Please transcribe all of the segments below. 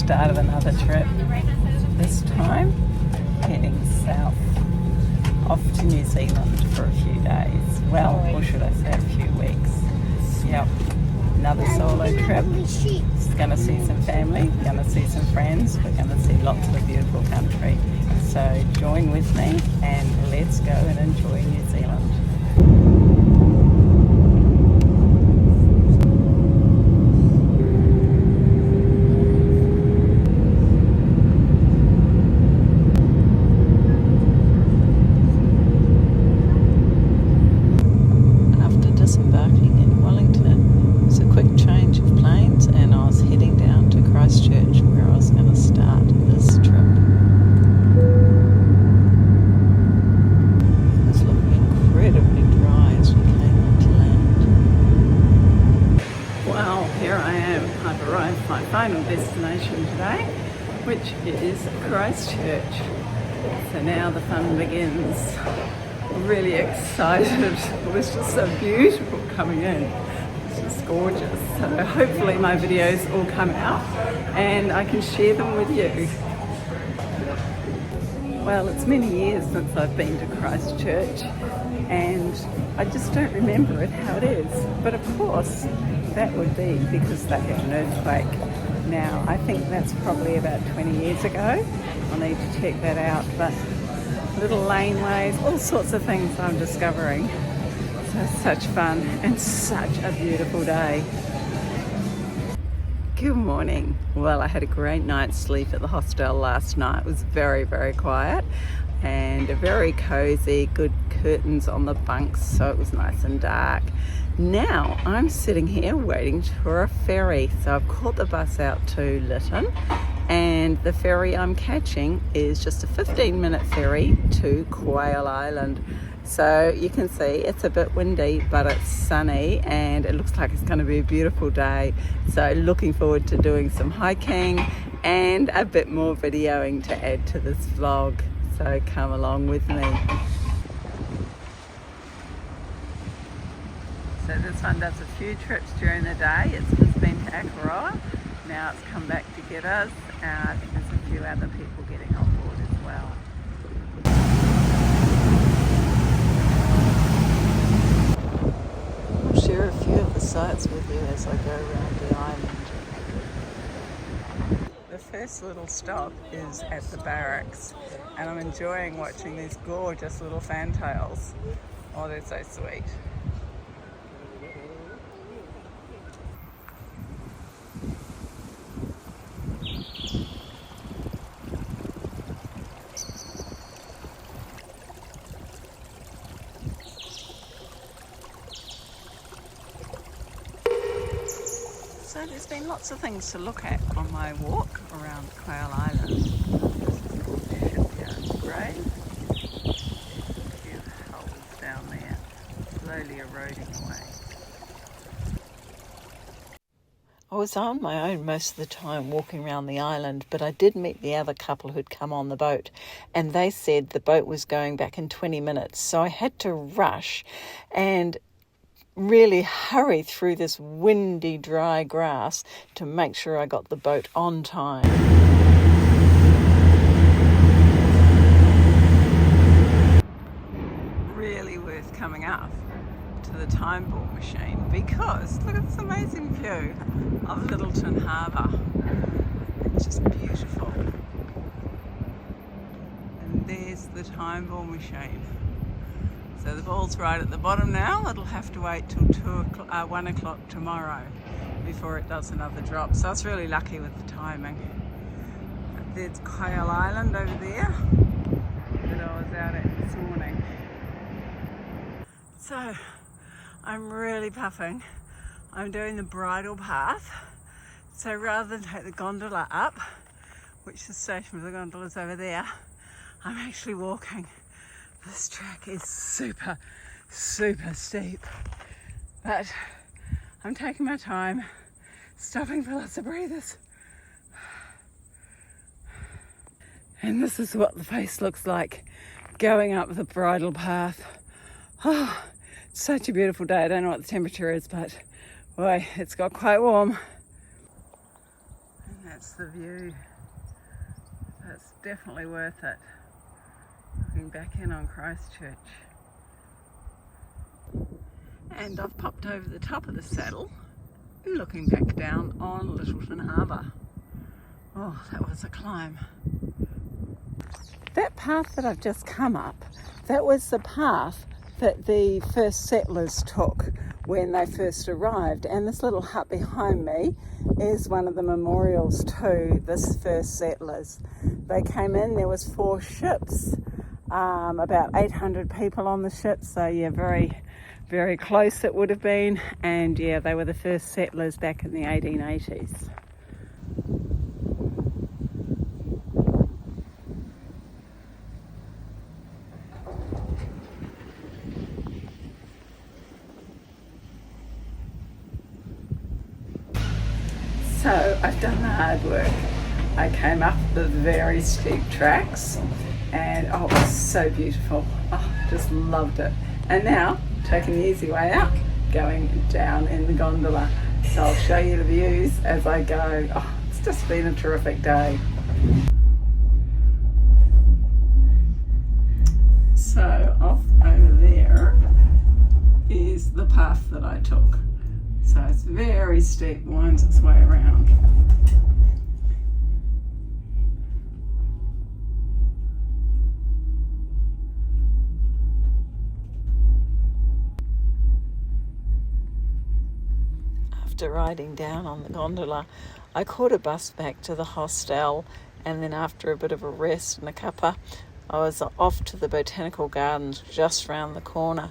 start of another trip. This time, heading south, off to New Zealand for a few days. Well, or should I say a few weeks. Yep, another solo trip. Just going to see some family, going to see some friends. We're going to see lots of the beautiful country. So join with me and let's go and enjoy New Zealand. Final destination today, which is Christchurch. So now the fun begins. I'm really excited. It was just so beautiful coming in. It's just gorgeous. So hopefully my videos all come out and I can share them with you. Well, it's many years since I've been to Christchurch and I just don't remember it how it is. But of course, that would be because they had an earthquake. Now, I think that's probably about 20 years ago. I'll need to check that out. But little laneways, all sorts of things I'm discovering. So such fun and such a beautiful day. Good morning. Well, I had a great night's sleep at the hostel last night. It was very, very quiet and very cozy, good curtains on the bunks, so it was nice and dark. Now I'm sitting here waiting for a ferry. So I've caught the bus out to Lytton and the ferry I'm catching is just a 15-minute ferry to Quail Island. So you can see it's a bit windy, but it's sunny and it looks like it's going to be a beautiful day. So looking forward to doing some hiking and a bit more videoing to add to this vlog. So come along with me. So this one does a few trips during the day. It's just been to Akaroa. Now it's come back to get us. I think there's a few other people getting on board as well. I'll share a few of the sights with you as I go around the island. The first little stop is at the barracks and I'm enjoying watching these gorgeous little fantails. Oh, they're so sweet. So there's been lots of things to look at on my walk around Quail Island. This is called the Shipyard Grave. A few holes down there, slowly eroding away. I was on my own most of the time walking around the island, but I did meet the other couple who'd come on the boat and they said the boat was going back in 20 minutes. So I had to rush and really hurry through this windy, dry grass to make sure I got the boat on time. Really worth coming up to the Time Ball machine because look at this amazing view of Lyttelton Harbour. It's just beautiful. And there's the Time Ball machine. So the ball's right at the bottom now. It'll have to wait till 1 o'clock tomorrow before it does another drop. So I was really lucky with the timing. There's Quail Island over there that I was out at this morning. So I'm really puffing. I'm doing the bridle path. So rather than take the gondola up, which the station for the gondola is over there, I'm actually walking. This track is super, super steep, but I'm taking my time, stopping for lots of breathers. And this is what the face looks like going up the bridle path. Oh, it's such a beautiful day. I don't know what the temperature is, but boy, it's got quite warm. And that's the view. That's definitely worth it. Looking back in on Christchurch. And I've popped over the top of the saddle, looking back down on Lyttelton Harbour. Oh, that was a climb. That path that I've just come up, that was the path that the first settlers took when they first arrived, and this little hut behind me is one of the memorials to this first settlers. They came in, there was 4 ships, about 800 people on the ship, so yeah, very close it would have been, and yeah, they were the first settlers back in the 1880s. So I've done the hard work. I came up the very steep tracks and oh, it was so beautiful. Oh, just loved it. And now, taking the easy way out, going down in the gondola. So I'll show you the views as I go. Oh, it's just been a terrific day. So off over there is the path that I took. So it's very steep, winds its way around. After riding down on the gondola, I caught a bus back to the hostel, and then after a bit of a rest and a cuppa, I was off to the botanical gardens just round the corner.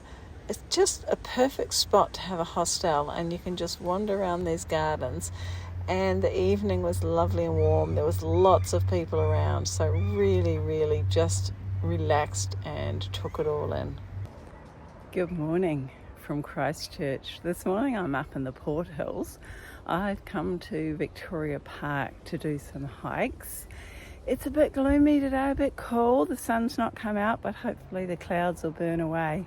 It's just a perfect spot to have a hostel, and you can just wander around these gardens, and the evening was lovely and warm. There was lots of people around, so really just relaxed and took it all in. Good morning from Christchurch. This morning I'm up in the Port Hills. I've come to Victoria Park to do some hikes. It's a bit gloomy today, a bit cool. The sun's not come out, but hopefully the clouds will burn away.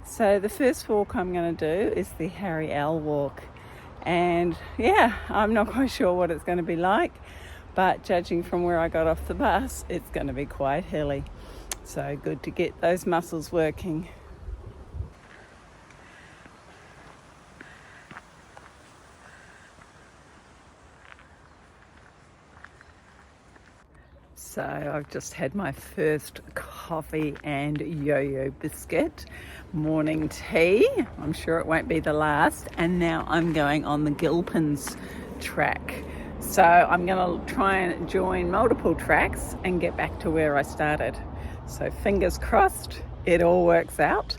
So the first walk I'm going to do is the Harry L walk, and yeah, I'm not quite sure what it's going to be like, but judging from where I got off the bus, it's going to be quite hilly. So good to get those muscles working. So I've just had my first coffee and yo-yo biscuit, morning tea. I'm sure it won't be the last. And now I'm going on the Gilpins track. So I'm going to try and join multiple tracks and get back to where I started. So fingers crossed it all works out.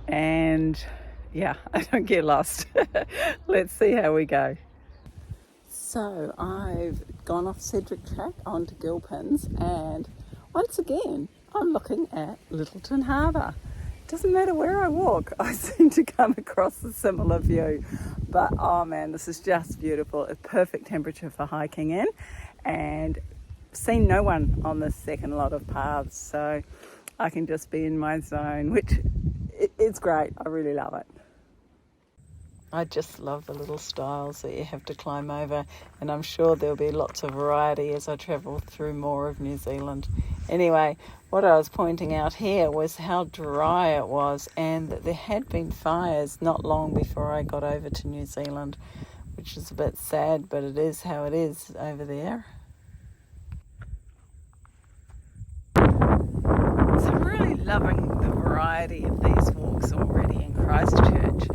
And yeah, I don't get lost. Let's see how we go. So I've gone off Cedric Track onto Gilpins, and once again I'm looking at Lyttelton Harbour. Doesn't matter where I walk, I seem to come across a similar view. But oh man, this is just beautiful. A perfect temperature for hiking in, and seen no one on this second lot of paths, so I can just be in my zone, which it's great. I really love it. I just love the little stiles that you have to climb over, and I'm sure there'll be lots of variety as I travel through more of New Zealand. Anyway, what I was pointing out here was how dry it was, and that there had been fires not long before I got over to New Zealand, which is a bit sad, but it is how it is over there. So I'm really loving the variety of these walks already in Christchurch.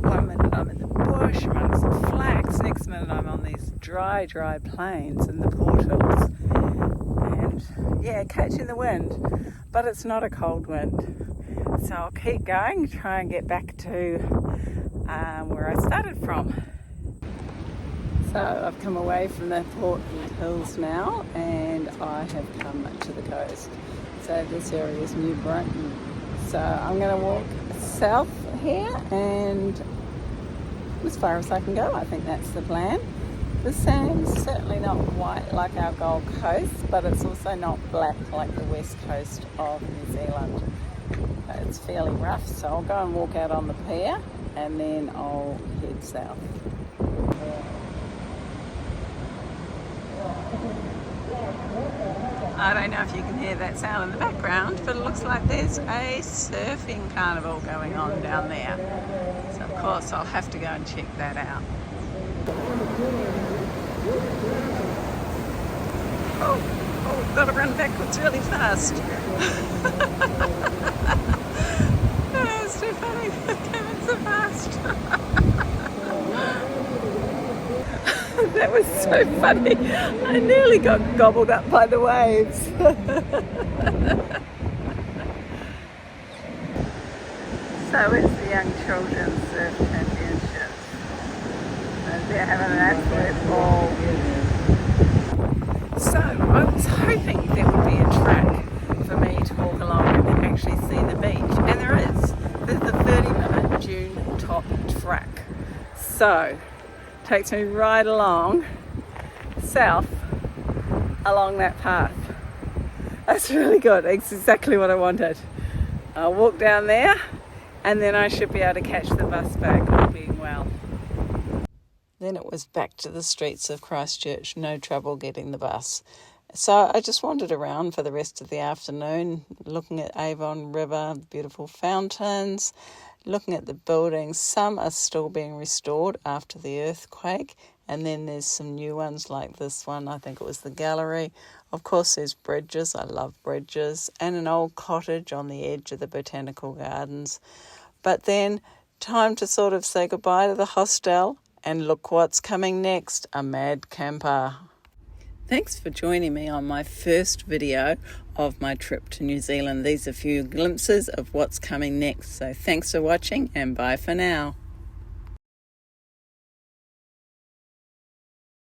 One minute I'm in the bush amongst the flax, next minute I'm on these dry plains in the Port Hills, and yeah, catching the wind, but it's not a cold wind. So I'll keep going, try and get back to where I started from. So I've come away from the Port Hills now, and I have come to the coast. So this area is New Brighton. So I'm going to walk south here, and as far as I can go, I think that's the plan. The sand's certainly not white like our Gold Coast, but it's also not black like the west coast of New Zealand. It's fairly rough, so I'll go and walk out on the pier, and then I'll head south. I don't know if you can hear that sound in the background, but it looks like there's a surfing carnival going on down there. So of course I'll have to go and check that out. Oh, gotta run backwards really fast. That was too funny, it came in so fast. That was so funny. I nearly got gobbled up by the waves. So it's the Young Children's Surf Championships. And they're having an absolute ball. So I was hoping there would be a track for me to walk along and actually see the beach. And there is. There's the 30-minute dune top track. So takes me right along south along that path. That's really good. It's exactly what I wanted. I'll walk down there and then I should be able to catch the bus back, all being well. Then it was back to the streets of Christchurch, no trouble getting the bus. So I just wandered around for the rest of the afternoon, looking at Avon River, beautiful fountains, looking at the buildings. Some are still being restored after the earthquake, and then there's some new ones like this one. I think it was the gallery. Of course, there's bridges. I love bridges, and an old cottage on the edge of the botanical gardens. But then time to sort of say goodbye to the hostel, and look what's coming next, a mad camper. Thanks for joining me on my first video of my trip to New Zealand. These are a few glimpses of what's coming next. So thanks for watching and bye for now.